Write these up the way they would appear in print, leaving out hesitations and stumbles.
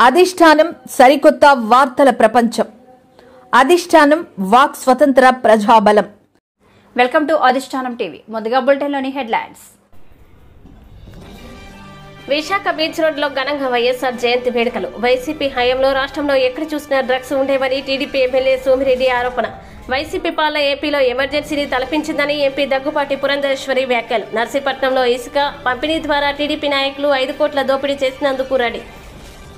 అధిష్టానం సరికొత్త వార్తల ప్రపంచం. అధిష్టానం వాక్ స్వతంత్ర ప్రజాబలం. వెల్కమ్ టు అధిష్టానం టీవీ. ముందుగా బులెటిన్లోని హెడ్లైన్స్. విశాఖ బీచ్ రోడ్లో ఘనంగా వైఎస్ఆర్ జయంతి వేడుకలు. వైసీపీ హయాంలో రాష్ట్రంలో ఎక్కడ చూసినా డ్రగ్స్ ఉండేవని టీడీపీ ఎమ్మెల్యే సోమిరెడ్డి ఆరోపణ. వైసీపీ పాలన ఏపీలో ఎమర్జెన్సీని తలపించిందని ఎంపీ దగ్గుపాటి పురంధరేశ్వరి వ్యాఖ్యలు. నర్సీపట్నంలో ఇసుక పంపిణీ ద్వారా టీడీపీ నాయకులు 5 కోట్ల దోపిడీ చేసినందుకు రెడీ.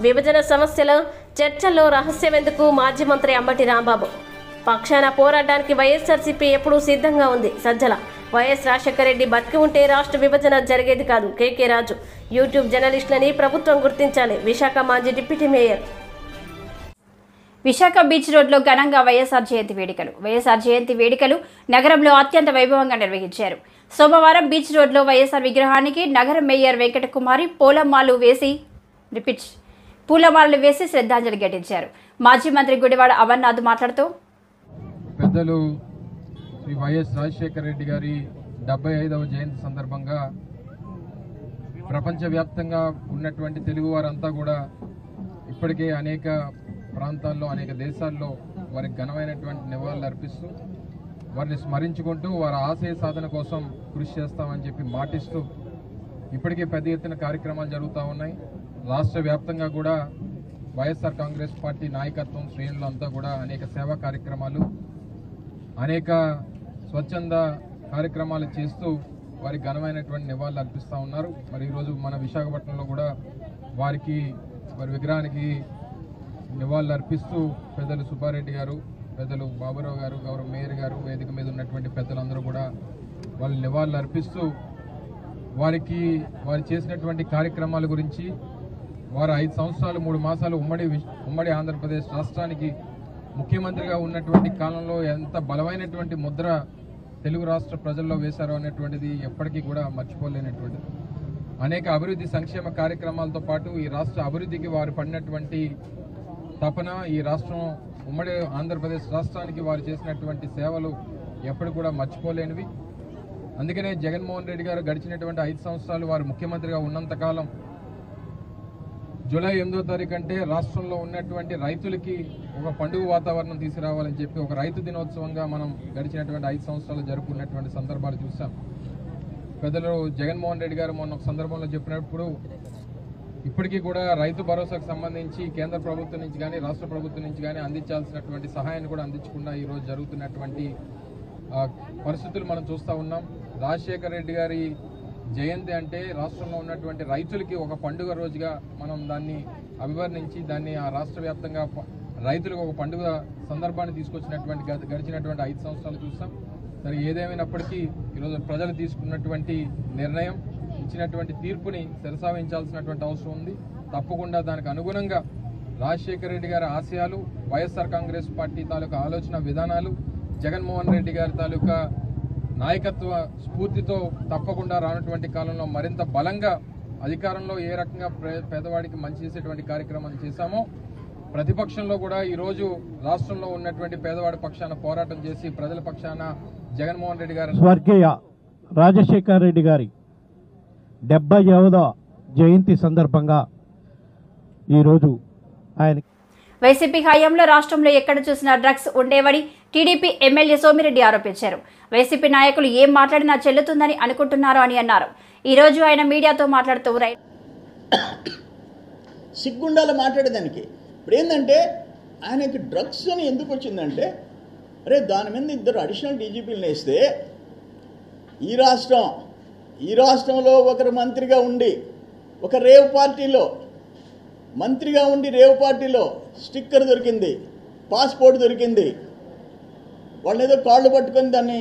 విభజన సమస్యల చర్చల్లో రహస్యమెందుకు మాజీ మంత్రి అంబటి రాంబాబు. పక్షాన పోరాటానికి వైఎస్ఆర్సీపీ ఎప్పుడూ సిద్ధంగా ఉంది. సజ్జల. వైఎస్ రాజశేఖర రెడ్డి బతికి ఉంటే రాష్ట్ర విభజన జరిగేది కాదు. కేకే రాజు. యూట్యూబ్ జర్నలిస్టులని ప్రభుత్వం గుర్తించాలి. విశాఖ మాజీ డిప్యూటీ మేయర్. విశాఖ బీచ్ రోడ్లో ఘనంగా వైఎస్ఆర్ జయంతి వేడుకలు. వైఎస్ఆర్ జయంతి వేడుకలు నగరంలో అత్యంత వైభవంగా నిర్వహించారు. సోమవారం బీచ్ రోడ్లో వైఎస్ఆర్ విగ్రహానికి నగర మేయర్ వెంకటకుమారి పూలమాలలు వేసి శ్రద్ధాంజలి ఘటించారు. మాజీ మంత్రి గుడివాడ అమర్నాథ్ మాట్లాడుతూ, పెద్దలు శ్రీ వైఎస్ రాజశేఖర రెడ్డి గారి 75వ జయంతి సందర్భంగా ప్రపంచవ్యాప్తంగా ఉన్నటువంటి తెలుగు వారంతా కూడా ఇప్పటికే అనేక ప్రాంతాల్లో అనేక దేశాల్లో వారికి ఘనమైనటువంటి నివాళులు అర్పిస్తూ వారిని స్మరించుకుంటూ వారి ఆశయ సాధన కోసం కృషి చేస్తామని చెప్పి మాటిస్తూ ఇప్పటికే పెద్ద ఎత్తున కార్యక్రమాలు జరుగుతూ ఉన్నాయి. రాష్ట్ర వ్యాప్తంగా కూడా వైఎస్ఆర్ కాంగ్రెస్ పార్టీ నాయకత్వం శ్రేణులు అంతా కూడా అనేక సేవా కార్యక్రమాలు అనేక స్వచ్ఛంద కార్యక్రమాలు చేస్తూ వారికి ఘనమైనటువంటి నివాళులు అర్పిస్తూ ఉన్నారు. మరి ఈరోజు మన విశాఖపట్నంలో కూడా వారి విగ్రహానికి నివాళులు అర్పిస్తూ పెద్దలు సుబ్బారెడ్డి గారు, పెద్దలు బాబురావు గారు, గౌరవ మేయర్ గారు, వేదిక మీద ఉన్నటువంటి పెద్దలందరూ కూడా వాళ్ళు నివాళులు అర్పిస్తూ వారు చేసినటువంటి కార్యక్రమాల గురించి వారు 5 సంవత్సరాలు 3 మాసాలు ఉమ్మడి ఆంధ్రప్రదేశ్ రాష్ట్రానికి ముఖ్యమంత్రిగా ఉన్నటువంటి కాలంలో ఎంత బలమైనటువంటి ముద్ర తెలుగు రాష్ట్ర ప్రజల్లో వేశారో అనేటువంటిది ఎప్పటికీ కూడా మర్చిపోలేనటువంటిది. అనేక అభివృద్ధి సంక్షేమ కార్యక్రమాలతో పాటు ఈ రాష్ట్ర అభివృద్ధికి వారు పడినటువంటి తపన, ఈ రాష్ట్రం ఉమ్మడి ఆంధ్రప్రదేశ్ రాష్ట్రానికి వారు చేసినటువంటి సేవలు ఎప్పటి కూడా మర్చిపోలేనివి. అందుకనే జగన్మోహన్ రెడ్డి గారు గడిచినటువంటి 5 సంవత్సరాలు వారు ముఖ్యమంత్రిగా ఉన్నంతకాలం జూలై 8వ తారీఖు అంటే రాష్ట్రంలో ఉన్నటువంటి రైతులకి ఒక పండుగ వాతావరణం తీసుకురావాలని చెప్పి ఒక రైతు దినోత్సవంగా మనం గడిచినటువంటి 5 సంవత్సరాలు జరుపుకున్నటువంటి సందర్భాలు చూసాం. పెద్దలు జగన్మోహన్ రెడ్డి గారు మొన్న ఒక సందర్భంలో చెప్పినప్పుడు ఇప్పటికీ కూడా రైతు భరోసాకు సంబంధించి కేంద్ర ప్రభుత్వం నుంచి కానీ రాష్ట్ర ప్రభుత్వం నుంచి కానీ అందించాల్సినటువంటి సహాయాన్ని కూడా అందించకుండా ఈరోజు జరుగుతున్నటువంటి పరిస్థితులు మనం చూస్తూ ఉన్నాం. రాజశేఖర రెడ్డి గారి జయంతి అంటే రాష్ట్రంలో ఉన్నటువంటి రైతులకి ఒక పండుగ రోజుగా మనం దాన్ని అభివర్ణించి దాన్ని ఆ రాష్ట్ర వ్యాప్తంగా రైతులకు ఒక పండుగ సందర్భాన్ని తీసుకొచ్చినటువంటి గడిచినటువంటి 5 సంవత్సరాలు చూస్తాం. సరే, ఏదేమైనప్పటికీ ఈరోజు ప్రజలు తీసుకున్నటువంటి నిర్ణయం, ఇచ్చినటువంటి తీర్పుని శిరసావహించాల్సినటువంటి అవసరం ఉంది. తప్పకుండా దానికి అనుగుణంగా రాజశేఖర రెడ్డి గారి ఆశయాలు, వైఎస్ఆర్ కాంగ్రెస్ పార్టీ తాలూకా ఆలోచన విధానాలు, జగన్మోహన్ రెడ్డి గారి తాలూకా నాయకత్వ స్ఫూర్తితో తప్పకుండా రానటువంటి కాలంలో మరింత బలంగా అధికారంలో ఏ రకంగా పేదవాడికి మంచి చేసేటువంటి కార్యక్రమాలు చేశామో ప్రతిపక్షంలో కూడా ఈరోజు రాష్ట్రంలో ఉన్నటువంటి పేదవాడి పక్షాన పోరాటం చేసి ప్రజల పక్షాన జగన్మోహన్ రెడ్డి గారు స్వర్గీయ రాజశేఖర రెడ్డి గారి 75వ జయంతి సందర్భంగా ఈరోజు ఆయన వైసీపీ హయాంలో రాష్ట్రంలో ఎక్కడ చూసినా డ్రగ్స్ ఉండేవని టీడీపీ ఎమ్మెల్యే సోమిరెడ్డి ఆరోపించారు. వైసీపీ నాయకులు ఏం మాట్లాడినా చెల్లుతుందని అనుకుంటున్నారు అని అన్నారు. ఈరోజు ఆయన మీడియాతో మాట్లాడుతూ సిగ్గుండాల మాట్లాడేదానికి ఇప్పుడు ఏంటంటే ఆయనకి డ్రగ్స్ అని ఎందుకు వచ్చిందంటే, అరే దాని మీద 2 అడిషనల్ డీజీపీలను వేస్తే ఈ రాష్ట్రంలో ఒకరు మంత్రిగా ఉండి ఒక రేవ్ పార్టీలో మంత్రిగా ఉండి రేవ్ పార్టీలో స్టిక్కర్ దొరికింది, పాస్పోర్ట్ దొరికింది. వాళ్ళు ఏదో కాళ్ళు పట్టుకొని దాన్ని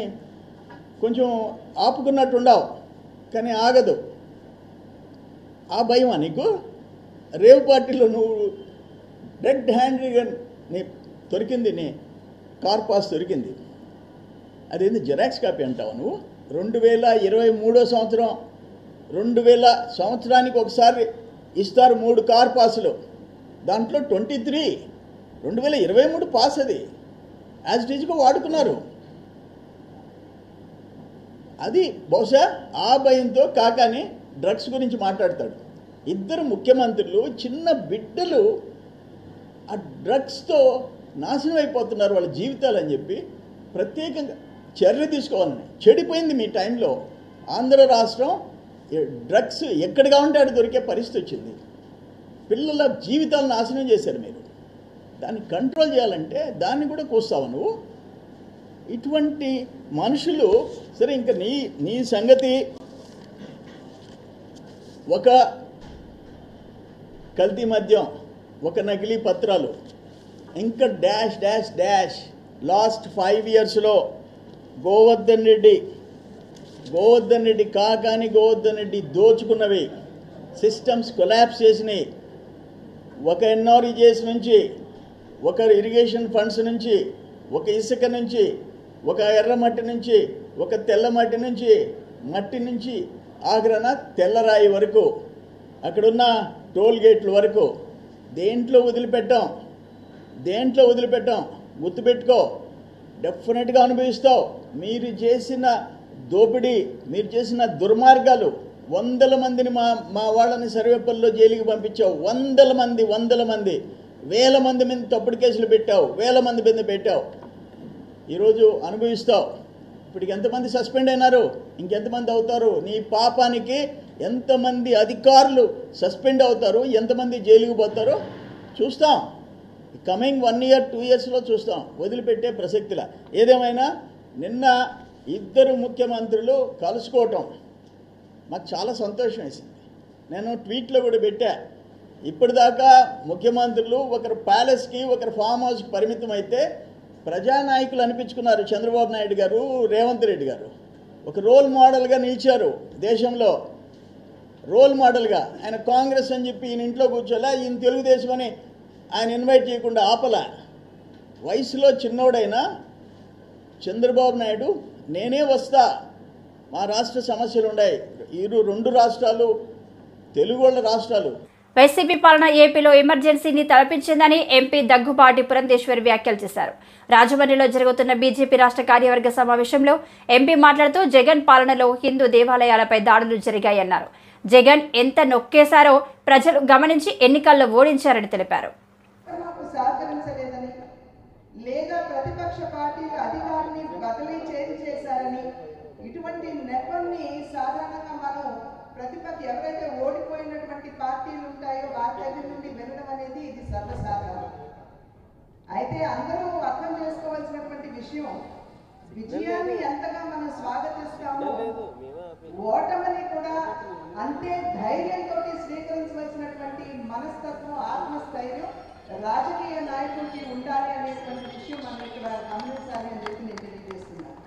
కొంచెం ఆపుకున్నట్టు ఉండవు, కానీ ఆగదు. ఆ భయమా నీకు? రేవ్ పార్టీలో నువ్వు రెడ్ హ్యాండ్గా నీ దొరికింది, నీ కార్ పాస్ దొరికింది. అదేంది జిరాక్స్ కాపీ అంటావు నువ్వు? 2023 సంవత్సరం 2000 సంవత్సరానికి ఒకసారి ఇస్తారు 3 కార్ పాసులు. దాంట్లో 2023 పాస్ అది యాజ్ ఇట్ ఈజ్గా వాడుకున్నారు. అది బహుశా ఆ భయంతో కాకాని డ్రగ్స్ గురించి మాట్లాడతాడు. ఇద్దరు ముఖ్యమంత్రులు చిన్న బిడ్డలు ఆ డ్రగ్స్తో నాశనం అయిపోతున్నారు వాళ్ళ జీవితాలు అని చెప్పి ప్రత్యేకంగా చర్య తీసుకోవాలని. చెడిపోయింది మీ టైంలో. ఆంధ్ర రాష్ట్రం డ్రగ్స్ ఎక్కడ కావాలంటే అక్కడ దొరికే పరిస్థితి వచ్చింది. పిల్లల జీవితాలను నాశనం చేశారు మీరు. దాన్ని కంట్రోల్ చేయాలంటే దాన్ని కూడా కూస్తావు నువ్వు. ఇటువంటి మనుషులు సరే, ఇంకా నీ సంగతి ఒక కల్తీ మద్యం, ఒక నకిలీ పత్రాలు, ఇంకా డాష్ డాష్ డాష్. లాస్ట్ 5 yearsలో గోవర్ధన్ రెడ్డి కాకాని గోవర్ధన్ రెడ్డి దోచుకున్నవి, సిస్టమ్స్ కొలాప్స్ చేసినాయి. ఒక ఎన్ఆర్ఈజేస్ నుంచి, ఒక ఇరిగేషన్ ఫండ్స్ నుంచి, ఒక ఇసుక నుంచి, ఒక ఎర్రమట్టి నుంచి, ఒక తెల్లమట్టి నుంచి, మట్టి నుంచి ఆగ్రహణ తెల్లరాయి వరకు, అక్కడున్న టోల్ గేట్ల వరకు దేంట్లో వదిలిపెట్టాం. గుర్తుపెట్టుకో, డెఫినెట్గా అనుభవిస్తావు. మీరు చేసిన దోపిడీ, మీరు చేసిన దుర్మార్గాలు, 100 మందిని మా వాళ్ళని సర్వేపల్లిలో జైలుకి పంపించావు. 100 మంది, వేల మంది మీద తప్పుడు కేసులు పెట్టావు, వేల మంది మీద పెట్టావు. ఈరోజు అనుభవిస్తావు. ఇప్పటికి ఎంతమంది సస్పెండ్ అయినారు, ఇంకెంతమంది అవుతారు? నీ పాపానికి ఎంతమంది అధికారులు సస్పెండ్ అవుతారు, ఎంతమంది జైలుకి పోతారో చూస్తాం. కమింగ్ 1 year 2 yearsలో చూస్తాం. వదిలిపెట్టే ప్రసక్తిలా. ఏదేమైనా నిన్న 2 ముఖ్యమంత్రులు కలుసుకోవటం మాకు చాలా సంతోషం వేసింది. నేను ట్వీట్లో కూడా పెట్టా. ఇప్పటిదాకా ముఖ్యమంత్రులు ఒకరు ప్యాలెస్కి, ఒకరు ఫామ్ హౌస్కి పరిమితం అయితే ప్రజానాయకులు అనిపించుకున్నారు. చంద్రబాబు నాయుడు గారు, రేవంత్ రెడ్డి గారు ఒక రోల్ మోడల్గా నిలిచారు. దేశంలో రోల్ మోడల్గా. ఆయన కాంగ్రెస్ అని చెప్పి ఈయన ఇంట్లో కూర్చోలే, ఈయన తెలుగుదేశం అని ఆయన ఇన్వైట్ చేయకుండా ఆపల. వయసులో చిన్నోడైనా చంద్రబాబు నాయుడు నేనే వస్తా, మా రాష్ట్ర సమస్యలు ఉన్నాయి, 2 రాష్ట్రాలు తెలుగు వాళ్ళ రాష్ట్రాలు. వైసీపీ పాలన ఏపీలో ఎమర్జెన్సీని తలపించిందని ఎంపీ దగ్గుబాటి పురంధేశ్వరి వ్యాఖ్యలు చేశారు. రాజమండ్రిలో జరుగుతున్న బీజేపీ రాష్ట్ర కార్యవర్గ సమావేశంలో ఎంపీ మాట్లాడుతూ జగన్ పాలనలో హిందూ దేవాలయాలపై దాడులు జరిగాయన్నారు. జగన్ ఎంత నొక్కేశారో ప్రజలు గమనించి ఎన్నికల్లో ఓడించారని తెలిపారు. లేదా ప్రతిపక్ష పార్టీలు అధికారాన్ని బదిలీ చేశారని, ఇటువంటి నెపంని సాధారణంగా మనం ఎవరైతే ఓడిపోయినటువంటి పార్టీలు ఉంటాయో వారి దగ్గర నుండి వినడం అనేది ఇది సర్వసాధారణం. అయితే అందరూ అర్థం చేసుకోవాల్సినటువంటి విషయం, విజయాన్ని ఎంతగా మనం స్వాగతిస్తామో ఓటమిని కూడా అంతే ధైర్యంతో స్వీకరించవలసినటువంటి మనస్తత్వం, ఆత్మస్థైర్యం రాజకీయ నాయకుడికి ఉండాలి అనేటువంటి విషయం మనం ఇక్కడ గమనించాలి అని చెప్పి నేను తెలియజేస్తున్నాను.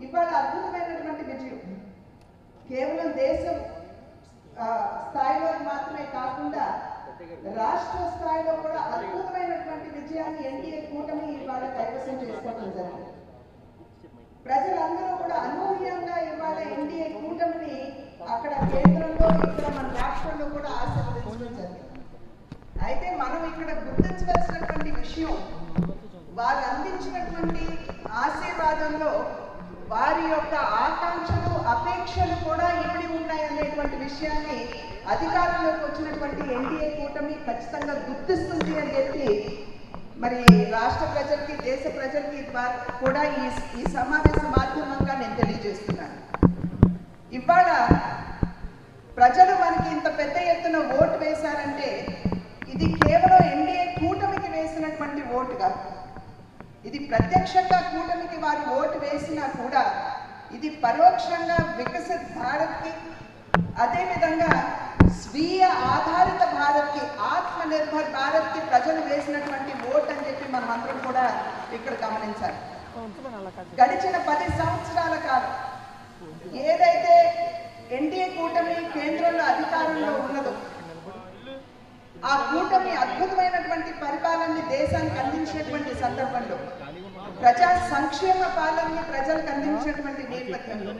ఇవాళ అద్భుతమైనటువంటి విజయం కేవలం దేశం స్థాయిలో మాత్రమే కాకుండా రాష్ట్ర స్థాయిలో కూడా అద్భుతమైనటువంటి విజయాన్ని ఎన్డీఏ కూటమి ఇవాళ కైవసం చేసుకోవడం జరిగింది. ప్రజలందరూ కూడా అనూహ్యంగా ఇవాళ ఎన్డీఏ కూటమిని అక్కడ కేంద్రంలో, ఇక్కడ మన రాష్ట్రంలో కూడా ఆశీర్వదించడం జరిగింది. అయితే మనం ఇక్కడ గుర్తించవలసినటువంటి విషయం, వారు అందించినటువంటి ఆశీర్వాదంలో వారి యొక్క ఆకాంక్షలు, అపేక్షలు కూడా ఇమిడి ఉన్నాయనేటువంటి విషయాన్ని అధికారంలోకి వచ్చినటువంటి ఎన్డీఏ కూటమి ఖచ్చితంగా గుర్తిస్తుంది అని చెప్పి మరి రాష్ట్ర ప్రజలకి, దేశ ప్రజలకి కూడా ఈ సమావేశ మాధ్యమంగా నేను తెలియజేస్తున్నాను. ఇవాళ ప్రజలు మనకి ఇంత పెద్ద ఎత్తున ఓటు వేశారంటే ఇది కేవలం ఎన్డీఏ కూటమికి వేసినటువంటి ఓటు కాదు. ఇది ప్రత్యక్షంగా కూటమికి వారు ఓటు వేసినా కూడా ఇది పరోక్షంగా వికసిత్ భారత్కి, అదేవిధంగా స్వీయ ఆధారిత భారత్కి, ఆత్మనిర్భర్ భారత్కి ప్రజలు వేసినటువంటి ఓటు అని చెప్పి మనం అందరం కూడా ఇక్కడ గమనించాలి. గడిచిన 10 సంవత్సరాల కాలం ఏదైతే ఎన్డీఏ కూటమి కేంద్రంలో అధికారంలో ఉన్నదో ఆ కూటమి అద్భుతమైనటువంటి పరిపాలనని దేశానికి అందించినటువంటి సందర్భంలో, ప్రజా సంక్షేమ పాలనని ప్రజలకు అందించినటువంటి నేపథ్యంలో,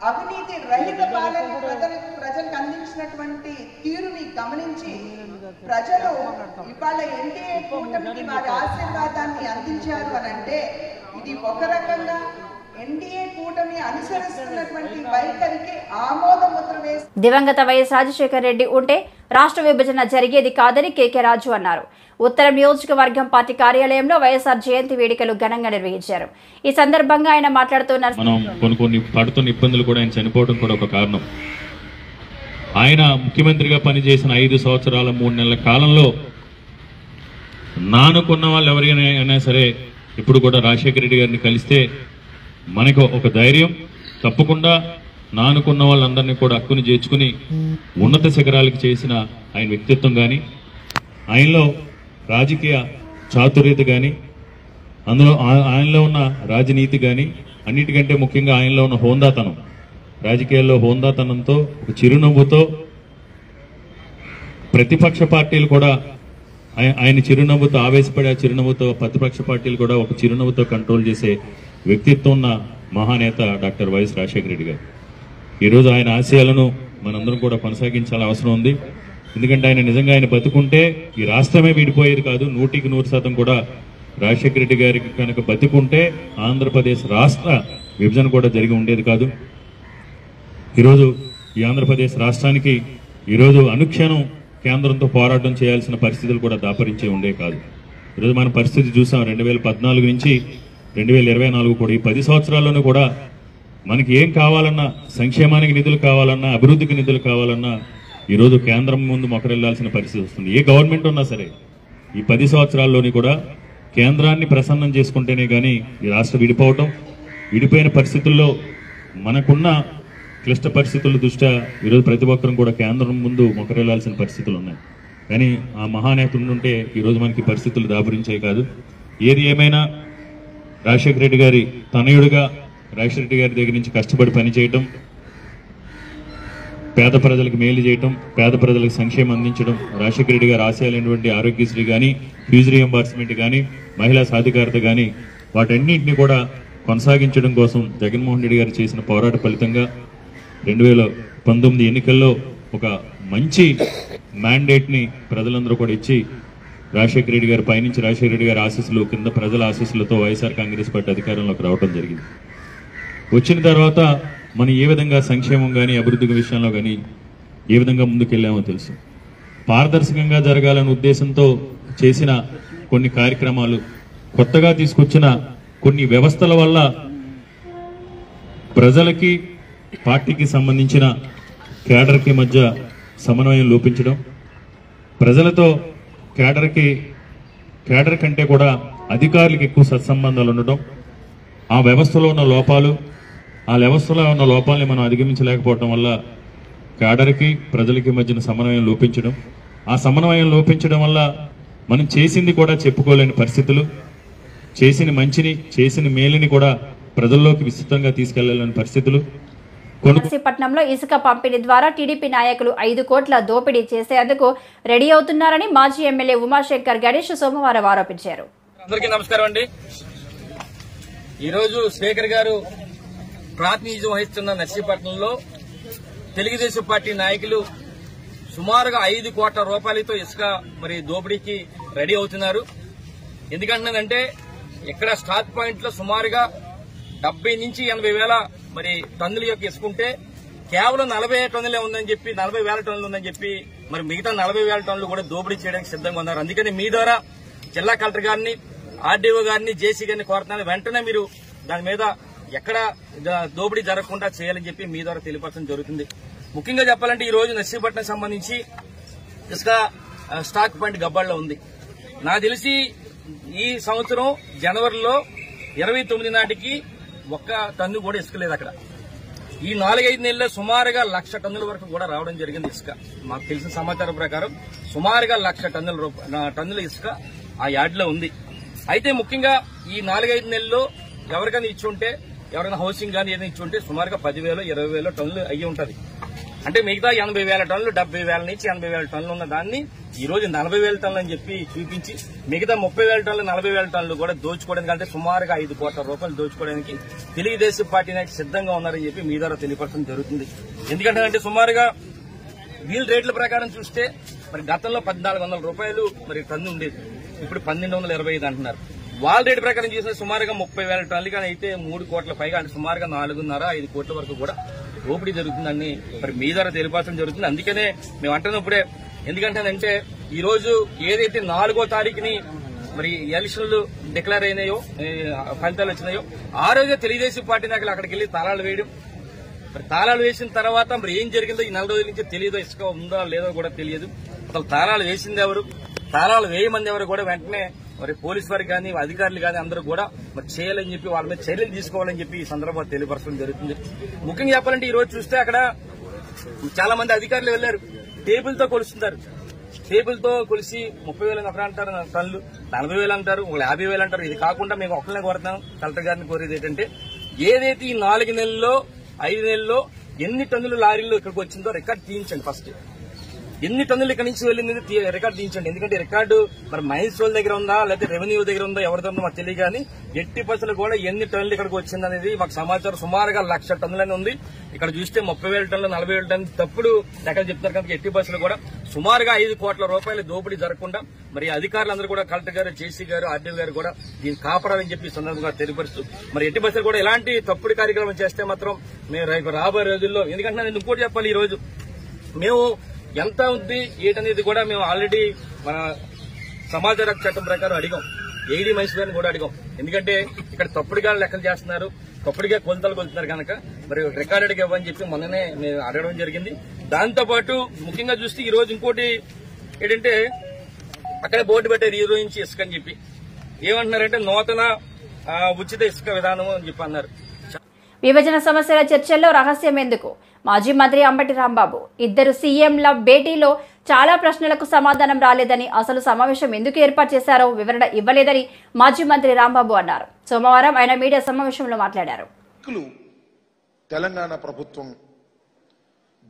అవినీతి రహిత పాలనని ప్రజలకు అందించినటువంటి తీరుని గమనించి ప్రజలు ఇవాళ ఎన్డీఏ కూటమికి వారి ఆశీర్వాదాన్ని అందించారు అని అంటే ఇది ఒక రకంగా ఎన్డీఏ కూటమి అనుసరిస్తున్నటువంటి వైఖరికి ఆమోద ముద్ర వేసి. దివంగత వైఎస్ రాజశేఖర రెడ్డి ఉంటే రాష్ట్ర విభజన జరిగేది కాదని కేకే రాజు అన్నారు. ఉత్తర నియోజకవర్గం పార్టీ కార్యాలయంలో వైఎస్ఆర్ జయంతి వేడుకలు ఘనంగా నిర్వహించారు. ఈ సందర్భంగా ఆయన మాట్లాడుతూ మనం కొన్ని పడుతున్న ఇబ్బందులు కూడా ఆయన చనిపోవడం కూడా ఒక కారణం. ఆయన ముఖ్యమంత్రిగా పనిచేసిన 5 సంవత్సరాల 3 నెలల కాలంలో నానుకున్న వాళ్ళు ఎవరైనా సరే ఇప్పుడు కూడా రాజశేఖర రెడ్డి గారిని కలిస్తే మనకు ఒక ధైర్యం, తప్పకుండా నానుకున్న వాళ్ళందరినీ కూడా హక్కును చేర్చుకుని ఉన్నత శిఖరాలకు చేసిన ఆయన వ్యక్తిత్వం కానీ, ఆయనలో రాజకీయ చాతుర్యత కానీ, అందులో ఆయనలో ఉన్న రాజనీతి కానీ, అన్నిటికంటే ముఖ్యంగా ఆయనలో ఉన్న హోందాతనం, రాజకీయాల్లో హోందాతనంతో ఒక చిరునవ్వుతో ప్రతిపక్ష పార్టీలు కూడా ఆయన చిరునవ్వుతో ఆవేశపడే చిరునవ్వుతో ప్రతిపక్ష పార్టీలు కూడా ఒక చిరునవ్వుతో కంట్రోల్ చేసే వ్యక్తిత్వం ఉన్న మహానేత డాక్టర్ వైఎస్ రాజశేఖర రెడ్డి గారు. ఈరోజు ఆయన ఆశయాలను మనందరం కూడా కొనసాగించాల్సిన అవసరం ఉంది. ఎందుకంటే ఆయన నిజంగా ఆయన బతుకుంటే ఈ రాష్ట్రమే విడిపోయేది కాదు. 100% కూడా రాజశేఖర రెడ్డి గారికి కనుక బతుకుంటే ఆంధ్రప్రదేశ్ రాష్ట్ర విభజన కూడా జరిగి ఉండేది కాదు. ఈరోజు ఈ ఆంధ్రప్రదేశ్ రాష్ట్రానికి ఈరోజు అనుక్షణం కేంద్రంతో పోరాటం చేయాల్సిన పరిస్థితులు కూడా దాపరించే ఉండే కాదు. ఈరోజు మన పరిస్థితి చూసాం. 2014 నుంచి 2024 కూడా ఈ 10 సంవత్సరాల్లోనూ కూడా మనకి ఏం కావాలన్నా, సంక్షేమానికి నిధులు కావాలన్నా, అభివృద్ధికి నిధులు కావాలన్నా ఈరోజు కేంద్రం ముందు మొక్కరెళ్లాల్సిన పరిస్థితి వస్తుంది. ఏ గవర్నమెంట్ ఉన్నా సరే ఈ 10 సంవత్సరాల్లోని కూడా కేంద్రాన్ని ప్రసన్నం చేసుకుంటేనే కానీ ఈ రాష్ట్రం విడిపోయిన పరిస్థితుల్లో మనకున్న క్లిష్ట పరిస్థితుల దృష్ట్యా ఈరోజు ప్రతి ఒక్కరం కూడా కేంద్రం ముందు మొక్కరెళ్లాల్సిన పరిస్థితులు ఉన్నాయి. కానీ ఆ మహానేత ఉండుంటే ఈరోజు మనకి పరిస్థితులు దాపురించాయి కాదు. ఏది ఏమైనా రాజశేఖర రెడ్డి గారి తనయుడిగా రాజశేఖర రెడ్డి గారి దగ్గర నుంచి కష్టపడి పనిచేయటం, పేద ప్రజలకు మేలు చేయటం, పేద ప్రజలకు సంక్షేమం అందించడం, రాజశేఖర రెడ్డి గారి ఆశయాలైనటువంటి ఆరోగ్యశ్రీ కానీ, ఫీజు రీయింబర్స్మెంట్ కానీ, మహిళా సాధికారత కానీ వాటన్నింటినీ కూడా కొనసాగించడం కోసం జగన్మోహన్ రెడ్డి గారు చేసిన పోరాట ఫలితంగా 2019 ఎన్నికల్లో ఒక మంచి మ్యాండేట్ని ప్రజలందరూ కూడా ఇచ్చి రాజశేఖర రెడ్డి గారి పైనుంచి రాజశేఖర రెడ్డి గారి ఆశీస్సులు కింద ప్రజల ఆశీస్సులతో వైఎస్ఆర్ కాంగ్రెస్ పార్టీ అధికారంలోకి రావడం జరిగింది. వచ్చిన తర్వాత మనం ఏ విధంగా సంక్షేమం కానీ అభివృద్ధి విషయంలో కానీ ఏ విధంగా ముందుకెళ్ళామో తెలుసు. పారదర్శకంగా జరగాలనే ఉద్దేశంతో చేసిన కొన్ని కార్యక్రమాలు, కొత్తగా తీసుకొచ్చిన కొన్ని వ్యవస్థల వల్ల ప్రజలకి పార్టీకి సంబంధించిన కేడర్కి మధ్య సమన్వయం లోపించడం, ప్రజలతో కేడర్ కంటే కూడా అధికారులకు ఎక్కువ సత్సంబంధాలు ఉండడం, ఆ వ్యవస్థలో ఉన్న లోపాలని మనం అధిగమించలేకపోవడం వల్ల కేడర్కి ప్రజలకి మధ్యన సమన్వయం లోపించడం, ఆ సమన్వయం లోపించడం వల్ల మనం చేసింది కూడా చెప్పుకోలేని పరిస్థితులు, చేసిన మంచిని చేసిన మేలుని కూడా ప్రజల్లోకి విస్తృతంగా తీసుకెళ్లాలని పరిస్థితులు. నర్సీపట్నంలో ఇసుక పంపిణీ ద్వారా టీడీపీ నాయకులు 5 కోట్ల దోపిడీ చేసేందుకు రెడీ అవుతున్నారని మాజీ ఎమ్మెల్యే ఉమాశంకర్ గణేష్ సోమవారం ఆరోపించారు. అందరికీ నమస్కారం అండి. ఈరోజు స్పీకర్ గారు ప్రాతినిధ్యం వహిస్తున్న నర్సీపట్నంలో తెలుగుదేశం పార్టీ నాయకులు సుమారుగా 5 కోట్ల రూపాయలతో ఇసుక దోపిడీకి రెడీ అవుతున్నారు. ఎందుకంటున్నానంటే ఇక్కడ స్టాక్ పాయింట్ లో సుమారుగా 70 నుంచి 80 వేల టన్నుల యొక్క ఇసుకుంటే కేవలం 40 టన్నులే ఉందని చెప్పి 40,000 టన్నులు ఉందని చెప్పి మిగతా 40,000 టన్నులు కూడా దోపిడీ చేయడానికి సిద్ధంగా ఉన్నారు. అందుకని మీ ద్వారా జిల్లా కలెక్టర్ గారిని, ఆర్డీఓ గారిని, జేసీ గారిని కోరుతున్నాను, వెంటనే మీరు దాని మీద ఎక్కడ దోపిడీ జరగకుండా చేయాలని చెప్పి మీ ద్వారా తెలియపరచడం జరుగుతుంది. ముఖ్యంగా చెప్పాలంటే ఈ రోజు నర్సీపట్నం సంబంధించి ఇసుక స్టాక్ పాయింట్ గబ్బాళ్లో ఉంది. నాకు తెలిసి ఈ సంవత్సరం జనవరిలో 29 నాటికి 1 టన్ను కూడా ఇసుక లేదు అక్కడ. ఈ 4-5 నెలల్లో సుమారుగా 1,00,000 టన్నుల వరకు కూడా రావడం జరిగింది ఇసుక. మాకు తెలిసిన సమాచారం ప్రకారం సుమారుగా 1,00,000 టన్నుల ఇసుక ఆ యార్డులో ఉంది. అయితే ముఖ్యంగా ఈ 4-5 నెలల్లో ఎవరికైనా ఇచ్చుంటే, ఎవరైనా హౌసింగ్ కానీ ఏదైనా ఇచ్చుంటే సుమారుగా 10,000, 20,000 టన్నులు అయ్యి ఉంటది. అంటే మిగతా 80,000 టన్నులు, 70,000 నుంచి 80,000 టన్నులు ఉన్న దాన్ని ఈ రోజు 40,000 టన్నులు అని చెప్పి చూపించి మిగతా 30,000 టన్నులు, 40,000 టన్నులు కూడా దోచుకోవడానికి, అంటే సుమారుగా 5 కోట్ల రూపాయలు దోచుకోవడానికి తెలుగుదేశం పార్టీ నాయకులు సిద్ధంగా ఉన్నారని చెప్పి మీ ద్వారా తెలియపరచడం జరుగుతుంది. ఎందుకంటే సుమారుగా వీల్ రేట్ల ప్రకారం చూస్తే గతంలో 1,400 రూపాయలు టన్ను ఉండేది, ఇప్పుడు 1,225 అంటున్నారు. వాళ్ళ రేటు ప్రకారం చేసిన సుమారుగా 30,000 టన్నులు కానీ అయితే 3 కోట్ల పైగా, అంటే సుమారుగా 4.5-5 కోట్ల వరకు కూడా దోపిడీ జరుగుతుందని మీ ద్వారా తెలియపరచడం జరుగుతుంది. అందుకనే మేము అంటున్నప్పుడే, ఎందుకంటే ఈ రోజు ఏదైతే 4వ తారీఖుని మరి ఎలక్షన్లు డిక్లేర్ అయినాయో, ఫలితాలు వచ్చినాయో, ఆ రోజే తెలుగుదేశం పార్టీ నాయకులు అక్కడికి వెళ్లి తాళాలు వేయడం, మరి తాళాలు వేసిన తర్వాత మరి ఏం జరిగిందో ఈ 4 రోజుల నుంచి తెలియదు, ఇసుక ఉందో లేదో కూడా తెలియదు. అసలు తాళాలు వేసింది ఎవరు, తాళాలు వేయమంది ఎవరు కూడా వెంటనే మరి పోలీసు వారికి కానీ అధికారులు కానీ అందరూ కూడా మరి చేయాలని చెప్పి వాళ్ళ మీద చర్యలు తీసుకోవాలని చెప్పి ఈ సందర్భంగా తెలియపరచడం జరుగుతుంది. ముఖ్యంగా చెప్పాలంటే ఈ రోజు చూస్తే అక్కడ చాలా మంది అధికారులు వెళ్లారు, టేబుల్ తో కొలుస్తున్నారు. టేబుల్ తో కొలిసి 30,000 ఒకరు అంటారు, టన్నులు 40,000 అంటారు, 50,000 అంటారు. ఇది కాకుండా మేము ఒకరినే కోరుతాం, కలెక్టర్ గారిని కోరేది ఏంటంటే ఏదైతే ఈ 4 నెలల్లో 5 నెలల్లో ఎన్ని టన్నులు లారీలు ఇక్కడికి వచ్చిందో రికార్డు తీయించండి. ఫస్ట్ ఎన్ని టన్నులు ఇక్కడి నుంచి వెళ్ళింది రికార్డు తీయించండి. ఎందుకంటే రికార్డు మరి మైన్స్ వాళ్ళ దగ్గర ఉందా లేకపోతే రెవెన్యూ దగ్గర ఉందా ఎవరిదో ఉందో మాకు తెలియదు, కానీ ఎట్టి బస్సులు కూడా ఎన్ని టన్నులు ఇక్కడికి వచ్చిందనేది మాకు సమాచారం. సుమారుగా 1,00,000 టన్నులని ఉంది. ఇక్కడ చూస్తే 30,000 టన్నులు 40,000 టన్నులు తప్పుడు లెక్కలు చెప్తారు కనుక ఎట్టి బస్సులు కూడా సుమారుగా 5 కోట్ల రూపాయల దోపిడీ జరగకుండా మరి అధికారులందరూ కూడా కలెక్టర్ గారు, జేసీ గారు, ఆర్డీఓ గారు కూడా దీన్ని కాపాడాలని చెప్పి సందర్భంగా తెలియపరుస్తూ మరి ఎట్టి బస్సులు కూడా ఎలాంటి తప్పుడు కార్యక్రమం చేస్తే మాత్రం మేము రేపు రాబోయే రోజుల్లో, ఎందుకంటే నేను ఇంకోటి చెప్పాలి, ఈ రోజు మేము ఎంత ఉంది ఏంటనేది కూడా మేము ఆల్రెడీ మన సమాచార చట్టం ప్రకారం అడిగాం, ఏడీ మనిషి గారిని కూడా అడిగాం. ఎందుకంటే ఇక్కడ తప్పుడుగా లెక్కలు చేస్తున్నారు, తప్పుడుగా కొలతలు కొలుతున్నారు కనుక మరి రికార్డెడ్గా ఇవ్వని చెప్పి మొన్ననే మేము అడగడం జరిగింది. దాంతోపాటు ముఖ్యంగా చూస్తే ఈ రోజు ఇంకోటి ఏంటంటే అక్కడే బోర్డు పెట్టారు ఈ రోజు నుంచి ఇసుక అని చెప్పి. ఏమంటున్నారంటే నూతన ఉచిత ఇసుక విధానం అని చెప్పి అన్నారు. విభజన సమస్యల చర్చల్లో రహస్యం ఎందుకు? మాజీ మంత్రి అంబటి రాంబాబు. ఇద్దరు సీఎంల భేటీలో చాలా ప్రశ్నలకు సమాధానం రాలేదని, అసలు సమావేశం ఎందుకు ఏర్పాటు చేశారో వివరణ ఇవ్వలేదని మాజీ మంత్రి రాంబాబు అన్నారు. సోమవారం ఆయన మీడియా సమావేశంలో మాట్లాడారు. తెలంగాణ ప్రభుత్వం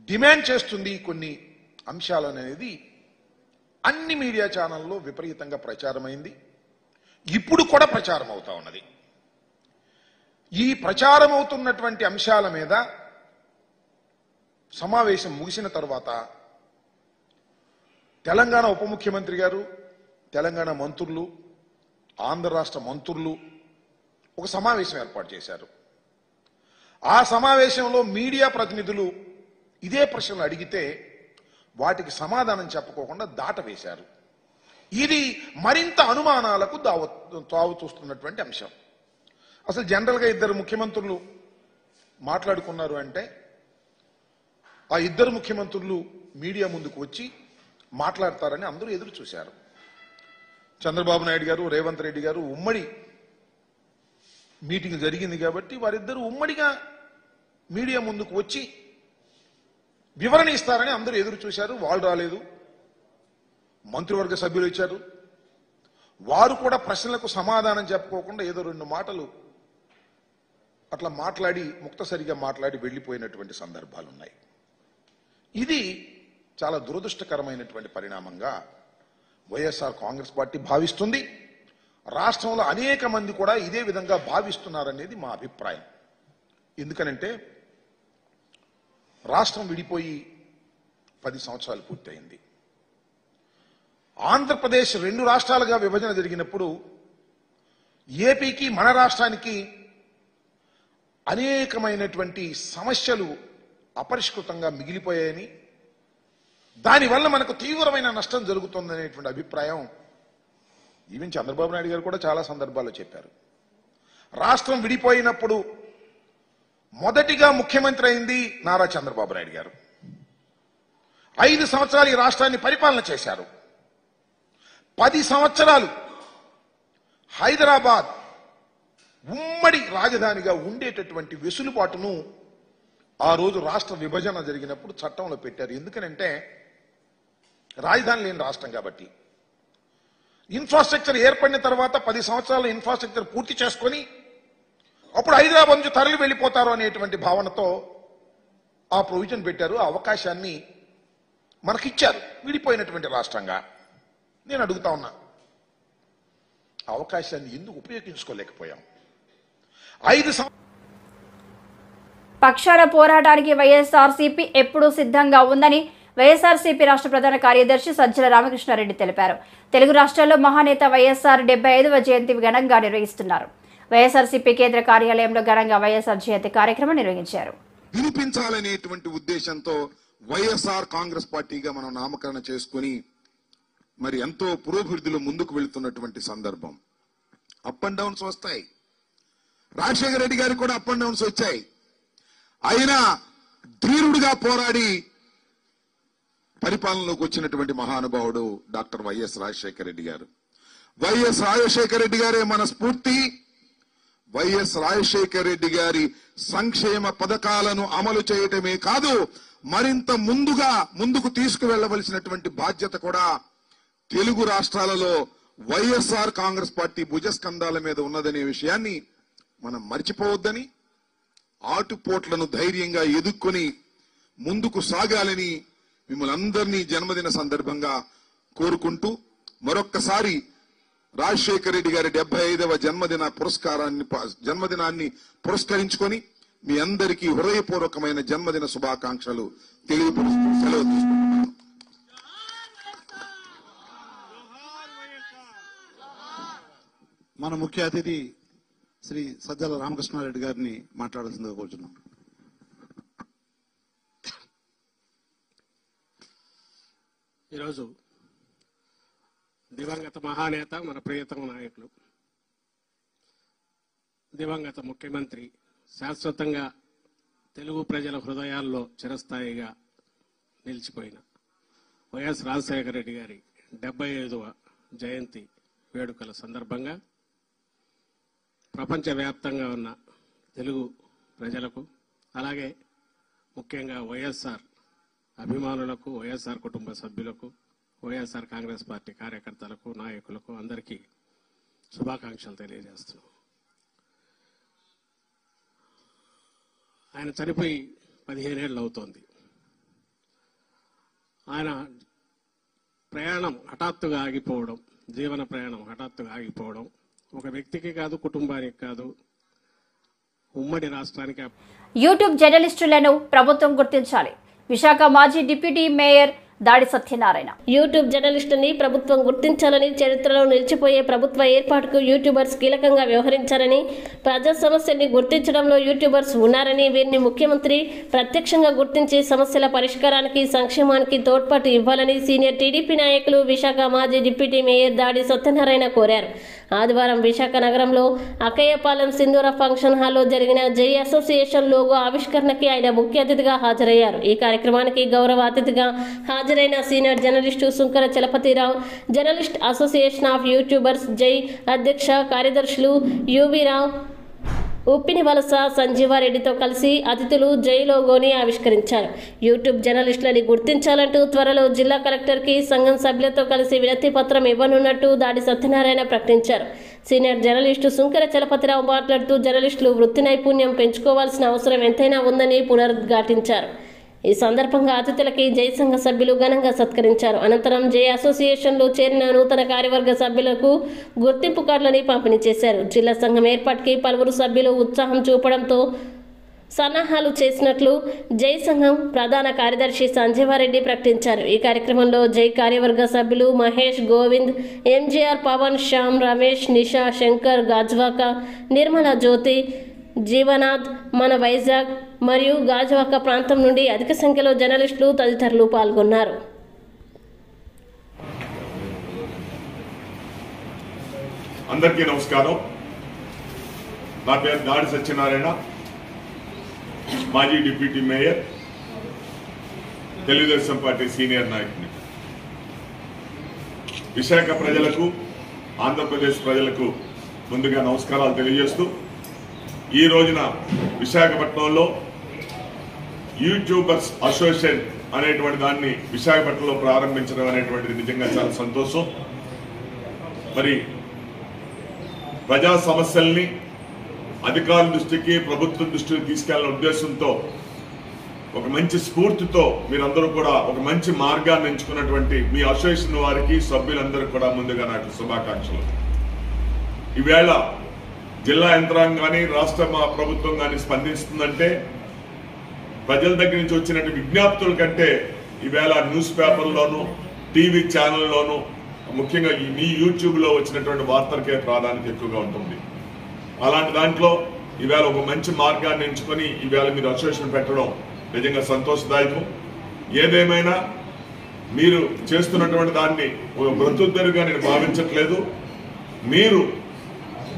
డిమాండ్ చేస్తుంది కొన్ని అంశాలు అనేది అన్ని మీడియా ఛానల్లో విపరీతంగా ప్రచారమైంది. ఇప్పుడు కూడా ప్రచారం అవుతా ఉన్నది. ఈ ప్రచారం అవుతున్నటువంటి అంశాల మీద సమావేశం ముగిసిన తర్వాత తెలంగాణ ఉప ముఖ్యమంత్రి గారు, తెలంగాణ మంత్రులు, ఆంధ్ర రాష్ట్ర మంత్రులు ఒక సమావేశం ఏర్పాటు చేశారు. ఆ సమావేశంలో మీడియా ప్రతినిధులు ఇదే ప్రశ్నలు అడిగితే వాటికి సమాధానం చెప్పుకోకుండా దాటవేశారు. ఇది మరింత అనుమానాలకు తావు చూస్తున్నటువంటి అంశం. అసలు జనరల్గా ఇద్దరు ముఖ్యమంత్రులు మాట్లాడుకున్నారు అంటే ఆ ఇద్దరు ముఖ్యమంత్రులు మీడియా ముందుకు వచ్చి మాట్లాడతారని అందరూ ఎదురు చూశారు. చంద్రబాబు నాయుడు గారు, రేవంత్ రెడ్డి గారు ఉమ్మడి మీటింగ్ జరిగింది కాబట్టి వారిద్దరూ ఉమ్మడిగా మీడియా ముందుకు వచ్చి వివరణ ఇస్తారని అందరూ ఎదురు చూశారు. వాళ్ళు రాలేదు. మంత్రివర్గ సభ్యులు ఇచ్చారు. వారు కూడా ప్రశ్నలకు సమాధానం చెప్పుకోకుండా ఏదో 2 మాటలు అట్లా మాట్లాడి ముక్తసరిగా మాట్లాడి వెళ్లిపోయినటువంటి సందర్భాలు ఉన్నాయి. ఇది చాలా దురదృష్టకరమైనటువంటి పరిణామంగా వైఎస్ఆర్ కాంగ్రెస్ పార్టీ భావిస్తుంది. రాష్ట్రంలో అనేక మంది కూడా ఇదే విధంగా భావిస్తున్నారనేది మా అభిప్రాయం. ఎందుకనంటే రాష్ట్రం విడిపోయి 10 సంవత్సరాలు పూర్తయింది. ఆంధ్రప్రదేశ్ 2 రాష్ట్రాలుగా విభజన జరిగినప్పుడు ఏపీకి మన రాష్ట్రానికి అనేకమైనటువంటి సమస్యలు అపరిష్కృతంగా మిగిలిపోయాయని, దానివల్ల మనకు తీవ్రమైన నష్టం జరుగుతుందనేటువంటి అభిప్రాయం ఈవెన్ చంద్రబాబు నాయుడు గారు కూడా చాలా సందర్భాల్లో చెప్పారు. రాష్ట్రం విడిపోయినప్పుడు మొదటిగా ముఖ్యమంత్రి అయింది నారా చంద్రబాబు నాయుడు గారు. 5 సంవత్సరాలు ఈ రాష్ట్రాన్ని పరిపాలన చేశారు. 10 సంవత్సరాలు హైదరాబాద్ ఉమ్మడి రాజధానిగా ఉండేటటువంటి వెసులుబాటును ఆ రోజు రాష్ట్ర విభజన జరిగినప్పుడు చట్టంలో పెట్టారు. ఎందుకనంటే రాజధాని లేని రాష్ట్రం కాబట్టి. ఇన్ఫ్రాస్ట్రక్చర్ ఏర్పడిన తర్వాత 10 సంవత్సరాలు ఇన్ఫ్రాస్ట్రక్చర్ పూర్తి చేసుకొని అప్పుడు హైదరాబాద్ నుంచి తరలి వెళ్ళిపోతారు అనేటువంటి భావనతో ఆ ప్రొవిజన్ పెట్టారు. ఆ అవకాశాన్ని మనకిచ్చారు విడిపోయినటువంటి రాష్ట్రంగా. నేను అడుగుతా ఉన్నా, అవకాశాన్ని ఎందుకు ఉపయోగించుకోలేకపోయాం? 5 పక్షాల పోరాటానికి వైఎస్ఆర్సీపీ ఎప్పుడూ సిద్ధంగా ఉందని వైఎస్ఆర్సీపీ రాష్ట్ర ప్రధాన కార్యదర్శి సజ్జల రామకృష్ణారెడ్డి తెలిపారు. తెలుగు రాష్ట్రాల్లో మహానేత వైఎస్ఆర్ 75వ జయంతి ఘనంగా నిర్వహిస్తున్నారు. వైఎస్ఆర్సీపీ కేంద్ర కార్యాలయంలో ఘనంగా వైఎస్ఆర్ జయంతి కార్యక్రమం నిర్వహించారు. వినిపించాలనేటువంటి ఉద్దేశంతో వైఎస్ఆర్ కాంగ్రెస్ పార్టీగా మనం నామకరణ చేసుకుని మరి ఎంతో పురోభివృద్ధిలో ముందుకు వెళుతున్నటువంటి సందర్భం. అప్ అండ్ డౌన్స్ వస్తాయి. రాజశేఖర రెడ్డి గారికి కూడా అప్ అండ్ డౌన్స్ వచ్చాయి. అయినా ధీరుడిగా పోరాడి పరిపాలనలోకి వచ్చినటువంటి మహానుభావుడు డాక్టర్ వైఎస్ రాజశేఖర రెడ్డి గారు. వైఎస్ రాజశేఖర రెడ్డి గారే మన స్ఫూర్తి. వైఎస్ రాజశేఖర రెడ్డి గారి సంక్షేమ పథకాలను అమలు చేయటమే కాదు, మరింత ముందుకు తీసుకువెళ్లవలసినటువంటి బాధ్యత కూడా తెలుగు రాష్ట్రాలలో వైఎస్ఆర్ కాంగ్రెస్ పార్టీ భుజస్కంధాల మీద ఉన్నదనే విషయాన్ని మనం మర్చిపోవద్దని, ఆటుపోట్లను ధైర్యంగా ఎదుర్కొని ముందుకు సాగాలని మిమ్మల్ని అందరినీ జన్మదిన సందర్భంగా కోరుకుంటూ మరొక్కసారి రాజశేఖర రెడ్డి గారి 75వ జన్మదినాన్ని పురస్కరించుకొని మీ అందరికీ హృదయపూర్వకమైన జన్మదిన శుభాకాంక్షలు తెలియపరుస్తూ సెలవు తీసుకుంటున్నాను. మన ముఖ్య అతిథి శ్రీ సజ్జల రామకృష్ణారెడ్డి గారిని మాట్లాడాల్సిందిగా కోరుచున్నాం. ఈరోజు దివంగత మహానేత, మన ప్రియతమ నాయకులు, దివంగత ముఖ్యమంత్రి, శాశ్వతంగా తెలుగు ప్రజల హృదయాల్లో చిరస్థాయిగా నిలిచిపోయిన వైఎస్ రాజశేఖర రెడ్డి గారి 75వ జయంతి వేడుకల సందర్భంగా ప్రపంచవ్యాప్తంగా ఉన్న తెలుగు ప్రజలకు, అలాగే ముఖ్యంగా వైఎస్ఆర్ అభిమానులకు, వైఎస్ఆర్ కుటుంబ సభ్యులకు, వైఎస్ఆర్ కాంగ్రెస్ పార్టీ కార్యకర్తలకు, నాయకులకు అందరికీ శుభాకాంక్షలు తెలియజేస్తున్నాం. ఆయన చనిపోయి 15 ఏళ్ళు అవుతోంది. ఆయన ప్రయాణం హఠాత్తుగా ఆగిపోవడం, జీవన ప్రయాణం హఠాత్తుగా ఆగిపోవడం ఒక వ్యక్తికి కాదు, కుటుంబానికి కాదు, ఉమ్మడి రాష్ట్రానికి. యూట్యూబ్ జర్నలిస్టులను ప్రభుత్వం గుర్తించాలి. విశాఖ మాజీ డిప్యూటీ మేయర్ దాడి సత్యనారాయణ. యూట్యూబ్ జర్నలిస్టుని ప్రభుత్వం గుర్తించాలని, చరిత్రలో నిలిచిపోయే ప్రభుత్వ ఏర్పాటుకు యూట్యూబర్స్ కీలకంగా వ్యవహరించారని, ప్రజా సమస్యల్ని గుర్తించడంలో యూట్యూబర్స్ ఉన్నారని, వీరిని ముఖ్యమంత్రి ప్రత్యక్షంగా గుర్తించి సమస్యల పరిష్కారానికి, సంక్షేమానికి తోడ్పాటు ఇవ్వాలని సీనియర్ టీడీపీ నాయకులు, విశాఖ మాజీ డిప్యూటీ మేయర్ దాడి సత్యనారాయణ కోరారు. ఆదివారం విశాఖ నగరంలో అక్కయ్యపాలెం సింధూర ఫంక్షన్ హాల్లో జరిగిన జై అసోసియేషన్ లోగో ఆవిష్కరణకి ఆయన ముఖ్య అతిథిగా హాజరయ్యారు. ఈ కార్యక్రమానికి గౌరవ అతిథిగా హాజరైన senior journalist Sunkara Chalapathirao, journalist association of YouTubers జై అధ్యక్ష కార్యదర్శులు యువిరావు, ఉప్పినివలస సంజీవారెడ్డితో కలిసి అతిథులు జై లోగోని ఆవిష్కరించారు. యూట్యూబ్ జర్నలిస్టులని గుర్తించాలంటూ త్వరలో జిల్లా కలెక్టర్కి సంఘం సభ్యులతో కలిసి వినతి పత్రం ఇవ్వనున్నట్టు దాడి సత్యనారాయణ ప్రకటించారు. సీనియర్ జర్నలిస్టు సుంకర చలపతిరావు మాట్లాడుతూ జర్నలిస్టులు వృత్తి నైపుణ్యం పెంచుకోవాల్సిన అవసరం ఎంతైనా ఉందని పునరుద్ఘాటించారు. ఈ సందర్భంగా అతిథులకి జై సంఘ సభ్యులు ఘనంగా సత్కరించారు. అనంతరం జై అసోసియేషన్లో చేరిన నూతన కార్యవర్గ సభ్యులకు గుర్తింపు కార్డులని పంపిణీ చేశారు. జిల్లా సంఘం ఏర్పాటుకి పలువురు సభ్యులు ఉత్సాహం చూపడంతో సన్నాహాలు చేసినట్లు జై సంఘం ప్రధాన కార్యదర్శి సంజీవారెడ్డి ప్రకటించారు. ఈ కార్యక్రమంలో జై కార్యవర్గ సభ్యులు మహేష్, గోవింద్, ఎంజీఆర్, పవన్, శ్యామ్, రమేష్, నిషా, శంకర్, గాజ్వాక, నిర్మల జ్యోతి, జీవనాథ్, మన వైజాగ్ మరియు గాజువాక ప్రాంతం నుండి అధిక సంఖ్యలో జర్నలిస్టులు తదితరులు పాల్గొన్నారు. అందరికీ నమస్కారం. నా పేరు దాడి సత్యనారాయణ, మాజీ deputy mayor, Telugu Desam party senior నాయకుని. విశాఖ ప్రజలకు, ఆంధ్రప్రదేశ్ ప్రజలకు ముందుగా నమస్కారాలు తెలియజేస్తూ, ఈ రోజున విశాఖపట్నంలో యూట్యూబర్స్ అసోసియేషన్ అనేటువంటి దాన్ని విశాఖపట్నంలో ప్రారంభించడం అనేటువంటిది నిజంగా చాలా సంతోషం. మరి ప్రజా సమస్యల్ని అధికారుల దృష్టికి, ప్రభుత్వం దృష్టికి తీసుకెళ్లే ఉద్దేశంతో, ఒక మంచి స్ఫూర్తితో మీరందరూ కూడా ఒక మంచి మార్గాన్ని ఎంచుకున్నటువంటి మీ అసోసియేషన్ వారికి, సభ్యులందరూ కూడా ముందుగా నాకు శుభాకాంక్షలు. ఈవేళ జిల్లా యంత్రాంగం కానీ, రాష్ట్ర ప్రభుత్వం కానీ స్పందిస్తుందంటే ప్రజల దగ్గర నుంచి వచ్చినట్టు విజ్ఞప్తుల కంటే ఈవేళ న్యూస్ పేపర్లోను, టీవీ ఛానల్లోనూ, ముఖ్యంగా మీ యూట్యూబ్లో వచ్చినటువంటి వార్తలకే ప్రాధాన్యత ఎక్కువగా ఉంటుంది. అలాంటి దాంట్లో ఈవేళ ఒక మంచి మార్గాన్ని ఎంచుకొని ఈవేళ మీరు అసోసియేషన్ పెట్టడం నిజంగా సంతోషదాయకం. ఏదేమైనా మీరు చేస్తున్నటువంటి దాన్ని ఒక బ్రతుద్దరిగా నేను భావించట్లేదు. మీరు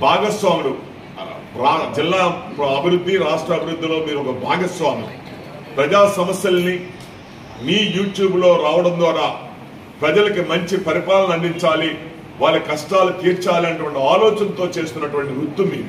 భాగస్వాములు, జిల్లా అభివృద్ధి, రాష్ట్ర అభివృద్ధిలో మీరు ఒక భాగస్వాములు. ప్రజా సమస్యల్ని మీ యూట్యూబ్లో రావడం ద్వారా ప్రజలకి మంచి పరిపాలన అందించాలి, వాళ్ళ కష్టాలు తీర్చాలి అనేటువంటి ఆలోచనతో చేస్తున్నటువంటి వృత్తి మీది.